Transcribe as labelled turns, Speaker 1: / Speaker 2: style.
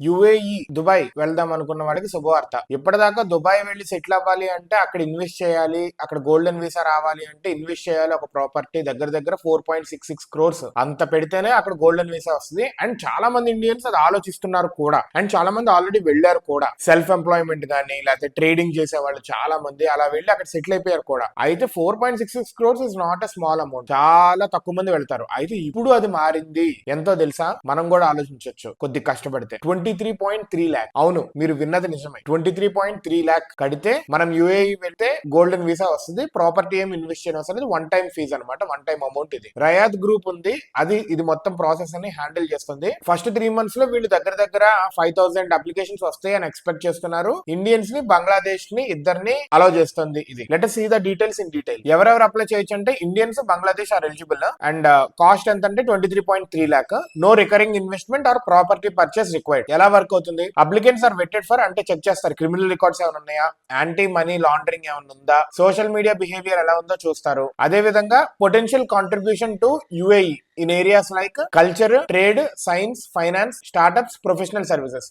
Speaker 1: UAE Dubai వెళ్దాం అనుకున్న వాడికి శుభవార్త. ఇప్పటిదాకా దుబాయ్ వెళ్ళి సెటిల్ అవ్వాలి అంటే అక్కడ ఇన్వెస్ట్ చేయాలి, అక్కడ గోల్డెన్ వీసా రావాలి అంటే ఇన్వెస్ట్ చేయాలి ఒక ప్రాపర్టీ దగ్గర దగ్గర 4.66 crores అంత పెడితేనే అక్కడ గోల్డెన్ వీసా వస్తుంది. అండ్ చాలా మంది ఇండియన్స్ అది ఆలోచిస్తున్నారు కూడా, అండ్ చాలా మంది ఆల్రెడీ వెళ్ళారు కూడా. సెల్ఫ్ ఎంప్లాయ్మెంట్ కానీ లేకపోతే ట్రేడింగ్ చేసే వాళ్ళు చాలా మంది అలా వెళ్ళి అక్కడ సెటిల్ అయిపోయారు కూడా. అయితే 4.66 crores is not a small amount, చాలా తక్కువ మంది వెళ్తారు. అయితే ఇప్పుడు అది మారింది. ఎంతో తెలుసా? మనం కూడా ఆలోచించవచ్చు కొద్ది కష్టపడితే. 23.3 lakh. అవును, మీరు విన్నది నిజమే. 23.3 lakh కడితే మనం యుఏఈ వెళ్తే గోల్డెన్ వీసా వస్తుంది. ప్రాపర్టీ ఏం ఇన్వెస్ట్ చేయడం వస్తుంది. వన్ టైం ఫీజ్ అనమాట, వన్ టైం అమౌంట్ ఇది. రయాద్ గ్రూప్ ఉంది, ఇది మొత్తం ప్రాసెస్ అని హ్యాండిల్ చేస్తుంది. ఫస్ట్ 3 months లో వీళ్ళు దగ్గర దగ్గర 5,000 అప్లికేషన్స్ వస్తాయి అని ఎక్స్పెక్ట్ చేస్తున్నారు. ఇండియన్స్ ని, బంగ్లాదేశ్ ని ఇద్దరిని అలౌ చేస్తుంది ఇది. Let us see the details in detail. ఎవరెవరు అప్లై చేయొచ్చు అంటే Indians, Bangladesh are eligible. And cost ఎంత అంటే 23.3 lakh. No recurring investment or property purchase required. ఎలా వర్క్ అవుతుంది? అప్లికెంట్స్ ఆర్ వెటెడ్ ఫర్, అంటే చెక్ చేస్తారు క్రిమినల్ రికార్డ్స్ ఏమైనా ఉన్నాయా, యాంటీ మనీ లాండరింగ్ ఏమైనా ఉందా, సోషల్ మీడియా బిహేవియర్ ఎలా ఉందో చూస్తారు. అదే విధంగా potential contribution to UAE in areas like culture, trade, science, finance, startups, professional services.